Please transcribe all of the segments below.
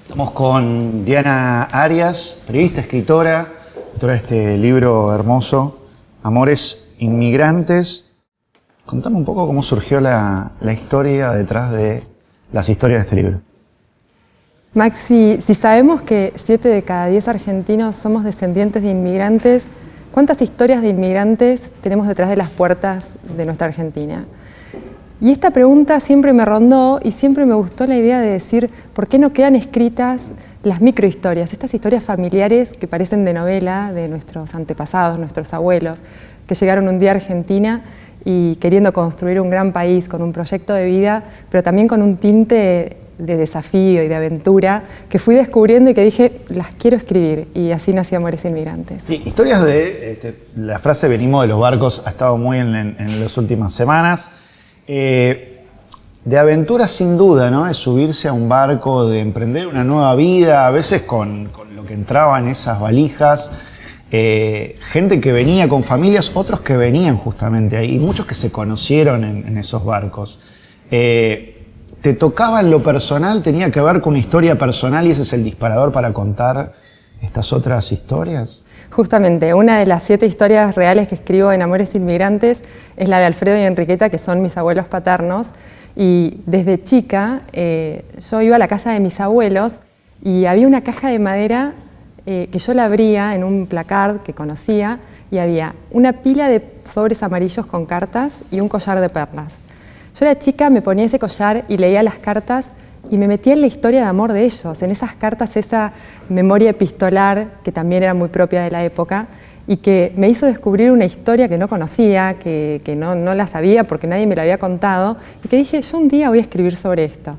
Estamos con Diana Arias, periodista, escritora, autora de este libro hermoso, Amores Inmigrantes. Contame un poco cómo surgió la historia detrás de las historias de este libro. Maxi, si sabemos que 7 de cada 10 argentinos somos descendientes de inmigrantes, ¿cuántas historias de inmigrantes tenemos detrás de las puertas de nuestra Argentina? Y esta pregunta siempre me rondó y siempre me gustó la idea de decir, ¿por qué no quedan escritas las microhistorias, estas historias familiares que parecen de novela de nuestros antepasados, nuestros abuelos, que llegaron un día a Argentina y queriendo construir un gran país con un proyecto de vida, pero también con un tinte de desafío y de aventura que fui descubriendo y que dije, las quiero escribir, y así nació Amores Inmigrantes. Sí, historias de la frase venimos de los barcos ha estado muy en las últimas semanas. De aventura sin duda, ¿no? De subirse a un barco, de emprender una nueva vida, a veces con lo que entraba en esas valijas. Gente que venía con familias, otros que venían justamente ahí, y muchos que se conocieron en esos barcos. ¿Te tocaba en lo personal? ¿Tenía que ver con una historia personal y ese es el disparador para contar estas otras historias? Justamente, una de las 7 historias reales que escribo en Amores Inmigrantes es la de Alfredo y Enriqueta, que son mis abuelos paternos. Y desde chica yo iba a la casa de mis abuelos y había una caja de madera que yo la abría en un placard que conocía y había una pila de sobres amarillos con cartas y un collar de perlas. Yo era chica, me ponía ese collar y leía las cartas y me metía en la historia de amor de ellos, en esas cartas, esa memoria epistolar que también era muy propia de la época y que me hizo descubrir una historia que no conocía, que no la sabía porque nadie me la había contado y que dije, yo un día voy a escribir sobre esto.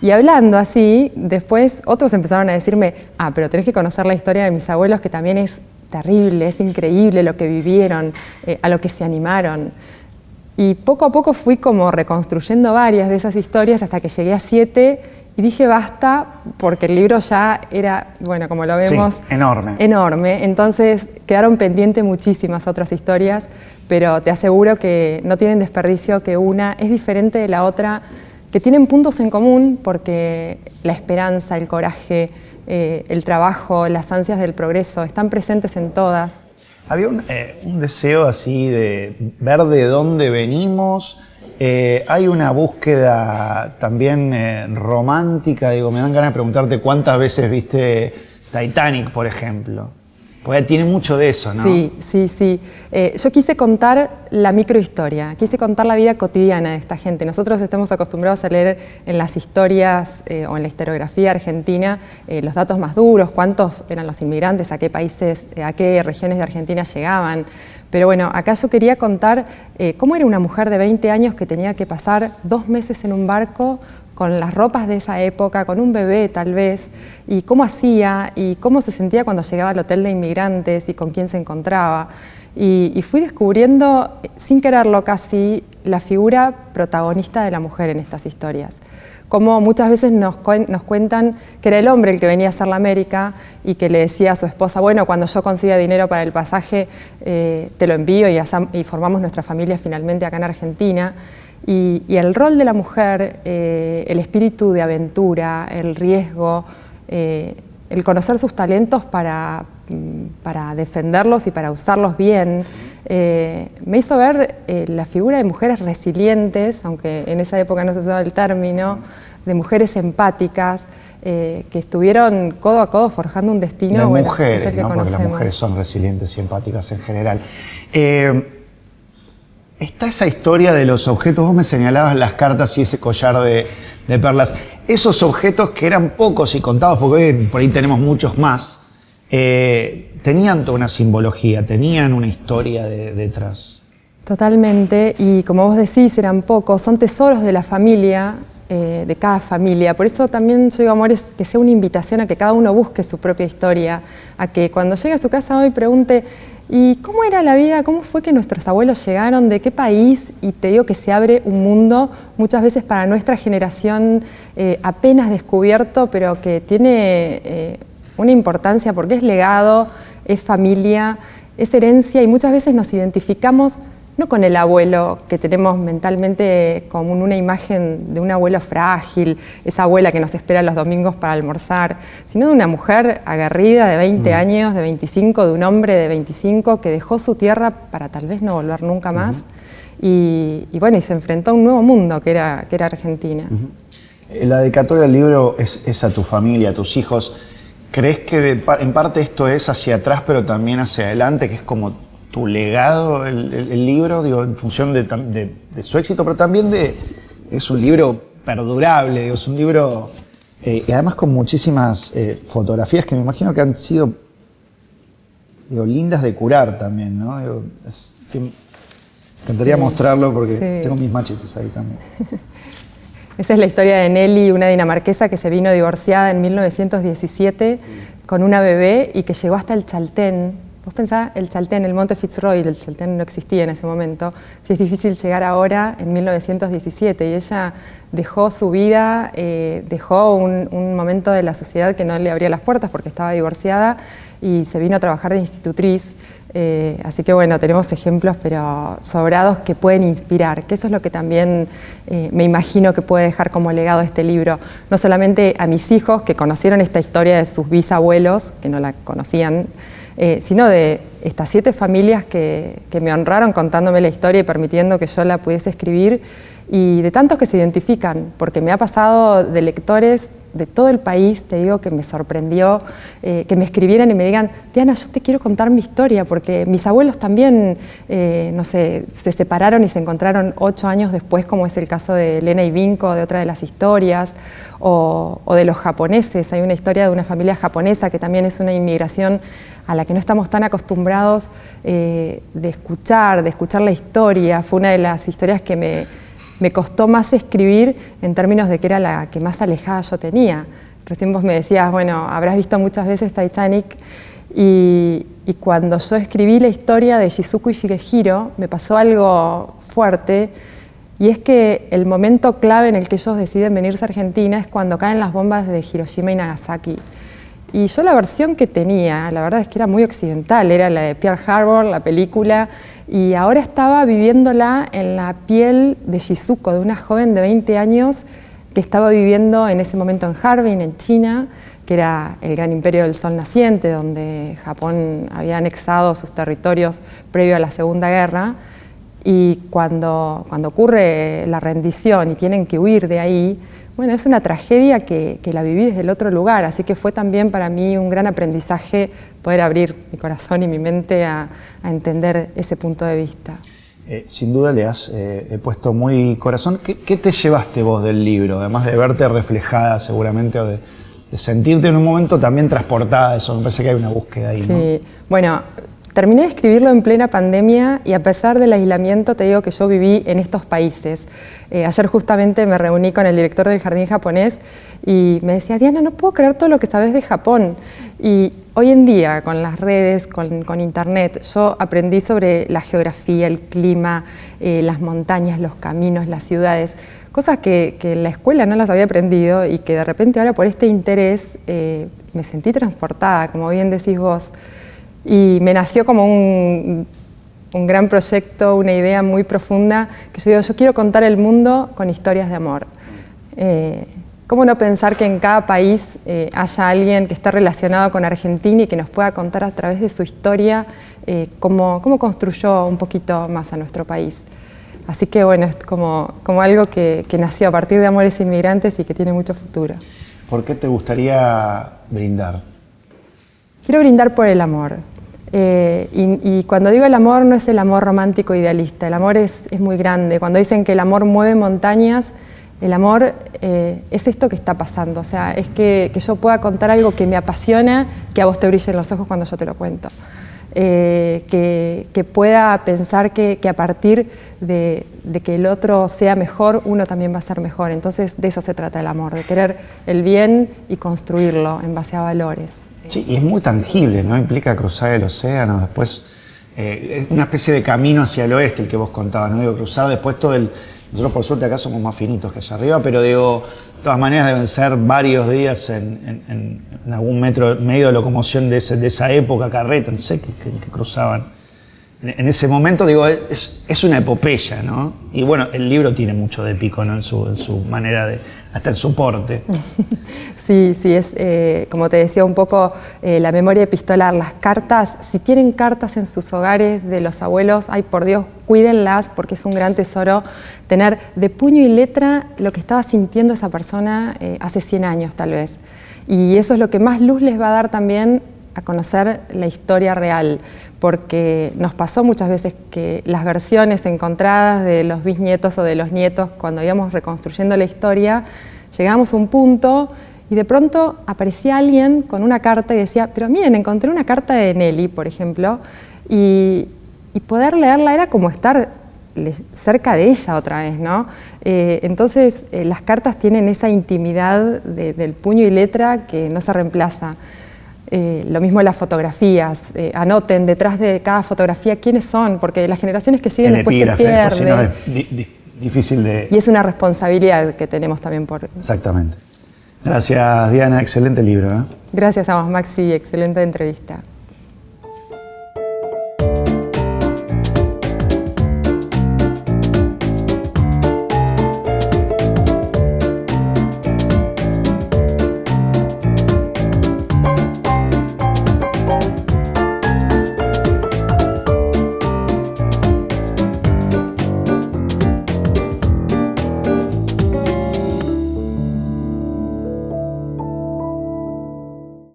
Y hablando así, después otros empezaron a decirme, pero tenés que conocer la historia de mis abuelos, que también es terrible, es increíble lo que vivieron, a lo que se animaron. Y poco a poco fui como reconstruyendo varias de esas historias hasta que llegué a 7 y dije basta, porque el libro ya era, bueno, como lo vemos, sí, enorme. Enorme. Entonces quedaron pendientes muchísimas otras historias, pero te aseguro que no tienen desperdicio, que una es diferente de la otra, que tienen puntos en común porque la esperanza, el coraje, el trabajo, las ansias del progreso están presentes en todas. Había un deseo así de ver de dónde venimos. Hay una búsqueda también romántica. Digo, me dan ganas de preguntarte cuántas veces viste Titanic, por ejemplo. Porque tiene mucho de eso, ¿no? Sí. Yo quise contar la microhistoria, quise contar la vida cotidiana de esta gente. Nosotros estamos acostumbrados a leer en las historias o en la historiografía argentina los datos más duros, cuántos eran los inmigrantes, a qué países, a qué regiones de Argentina llegaban. Pero bueno, acá yo quería contar cómo era una mujer de 20 años que tenía que pasar 2 meses en un barco con las ropas de esa época, con un bebé tal vez, y cómo hacía, y cómo se sentía cuando llegaba al hotel de inmigrantes y con quién se encontraba. Y fui descubriendo, sin quererlo casi, la figura protagonista de la mujer en estas historias. Como muchas veces nos cuentan que era el hombre el que venía a hacer la América y que le decía a su esposa, bueno, cuando yo consiga dinero para el pasaje, te lo envío y formamos nuestra familia finalmente acá en Argentina. Y el rol de la mujer, el espíritu de aventura, el riesgo, el conocer sus talentos para defenderlos y para usarlos bien, me hizo ver la figura de mujeres resilientes, aunque en esa época no se usaba el término, de mujeres empáticas, que estuvieron codo a codo forjando un destino. De mujeres, ¿no? Porque las mujeres son resilientes y empáticas en general. Está esa historia de los objetos, vos me señalabas las cartas y ese collar de perlas. Esos objetos que eran pocos y contados, porque hoy por ahí tenemos muchos más, tenían toda una simbología, tenían una historia detrás. Totalmente, y como vos decís, eran pocos, son tesoros de la familia, de cada familia. Por eso también yo digo, Amores, que sea una invitación a que cada uno busque su propia historia, a que cuando llegue a su casa hoy pregunte, ¿y cómo era la vida? ¿Cómo fue que nuestros abuelos llegaron? ¿De qué país? Y te digo que se abre un mundo, muchas veces para nuestra generación apenas descubierto, pero que tiene una importancia porque es legado, es familia, es herencia y muchas veces nos identificamos no con el abuelo que tenemos mentalmente como una imagen de un abuelo frágil, esa abuela que nos espera los domingos para almorzar, sino de una mujer aguerrida de 20 años, de 25, de un hombre de 25 que dejó su tierra para tal vez no volver nunca más y bueno, y se enfrentó a un nuevo mundo que era Argentina. La dedicatoria del libro es a tu familia, a tus hijos. ¿Crees que en parte esto es hacia atrás pero también hacia adelante, que es como tu legado, el libro, digo, en función de su éxito, pero también es un libro perdurable, digo, es un libro, y además con muchísimas fotografías que me imagino que han sido, digo, lindas de curar también, ¿no? Digo, me encantaría mostrarlo porque tengo mis machetes ahí también. Esa es la historia de Nelly, una dinamarquesa que se vino divorciada en 1917 con una bebé y que llegó hasta el Chaltén. Vos pensás, el Chaltén, el Monte Fitzroy, el Chaltén no existía en ese momento, si es difícil llegar ahora en 1917 y ella dejó su vida, dejó un momento de la sociedad que no le abría las puertas porque estaba divorciada y se vino a trabajar de institutriz. Así que bueno, tenemos ejemplos pero sobrados que pueden inspirar, que eso es lo que también me imagino que puede dejar como legado este libro, no solamente a mis hijos que conocieron esta historia de sus bisabuelos, que no la conocían, sino de estas 7 familias que me honraron contándome la historia y permitiendo que yo la pudiese escribir, y de tantos que se identifican, porque me ha pasado de lectores de todo el país, te digo que me sorprendió que me escribieran y me digan, Diana, yo te quiero contar mi historia, porque mis abuelos también, no sé, se separaron y se encontraron 8 años después, como es el caso de Elena y Vinco, de otra de las historias, o de los japoneses. Hay una historia de una familia japonesa que también es una inmigración a la que no estamos tan acostumbrados de escuchar la historia. Fue una de las historias que me costó más escribir en términos de que era la que más alejada yo tenía. Recién vos me decías, bueno, habrás visto muchas veces Titanic, y cuando yo escribí la historia de Shizuku y Shigehiro me pasó algo fuerte, y es que el momento clave en el que ellos deciden venirse a Argentina es cuando caen las bombas de Hiroshima y Nagasaki. Y yo la versión que tenía, la verdad es que era muy occidental, era la de Pearl Harbor, la película, y ahora estaba viviéndola en la piel de Shizuko, de una joven de 20 años que estaba viviendo en ese momento en Harbin, en China, que era el gran imperio del sol naciente, donde Japón había anexado sus territorios previo a la Segunda Guerra, y cuando ocurre la rendición y tienen que huir de ahí, bueno, es una tragedia que la viví desde el otro lugar, así que fue también para mí un gran aprendizaje poder abrir mi corazón y mi mente a entender ese punto de vista. Sin duda le has puesto muy corazón. ¿Qué te llevaste vos del libro? Además de verte reflejada seguramente o de sentirte en un momento también transportada, eso me parece que hay una búsqueda ahí, ¿no? Sí, bueno, terminé de escribirlo en plena pandemia y a pesar del aislamiento te digo que yo viví en estos países. Ayer justamente me reuní con el director del Jardín Japonés y me decía, Diana, no puedo creer todo lo que sabes de Japón. Y hoy en día, con las redes, con internet, yo aprendí sobre la geografía, el clima, las montañas, los caminos, las ciudades, cosas que en la escuela no las había aprendido y que de repente ahora por este interés me sentí transportada, como bien decís vos. Y me nació como un gran proyecto, una idea muy profunda, que yo digo, yo quiero contar el mundo con historias de amor. ¿Cómo no pensar que en cada país haya alguien que esté relacionado con Argentina y que nos pueda contar a través de su historia cómo construyó un poquito más a nuestro país? Así que bueno, es como algo que nació a partir de Amores Inmigrantes y que tiene mucho futuro. ¿Por qué te gustaría brindar? Quiero brindar por el amor. Y cuando digo el amor, no es el amor romántico idealista, el amor es muy grande. Cuando dicen que el amor mueve montañas, el amor es esto que está pasando, o sea, es que yo pueda contar algo que me apasiona, que a vos te brillen los ojos cuando yo te lo cuento. Que pueda pensar que a partir de que el otro sea mejor, uno también va a ser mejor. Entonces de eso se trata el amor, de querer el bien y construirlo en base a valores. Sí, y es muy tangible, ¿no? Implica cruzar el océano, después es una especie de camino hacia el oeste el que vos contabas, ¿no? Digo, cruzar después todo el Nosotros por suerte acá somos más finitos que allá arriba, pero digo, de todas maneras deben ser varios días en algún medio de locomoción de esa época, carreta, no sé, que cruzaban. En ese momento, digo, es una epopeya, ¿no? Y bueno, el libro tiene mucho de épico, ¿no? En su manera de, hasta en su porte. Sí, es, como te decía un poco, la memoria epistolar, las cartas, si tienen cartas en sus hogares de los abuelos, ay, por Dios, cuídenlas, porque es un gran tesoro tener de puño y letra lo que estaba sintiendo esa persona hace 100 años, tal vez. Y eso es lo que más luz les va a dar también a conocer la historia real, porque nos pasó muchas veces que las versiones encontradas de los bisnietos o de los nietos, cuando íbamos reconstruyendo la historia, llegábamos a un punto y de pronto aparecía alguien con una carta y decía, pero miren, encontré una carta de Nelly, por ejemplo, y poder leerla era como estar cerca de ella otra vez, ¿no? Entonces, las cartas tienen esa intimidad del puño y letra que no se reemplaza. Lo mismo las fotografías, anoten detrás de cada fotografía quiénes son, porque las generaciones que siguen después se pierden. Si no es difícil de... Y es una responsabilidad que tenemos también por... Exactamente. Gracias, Diana, excelente libro. Gracias a vos, Maxi, excelente entrevista.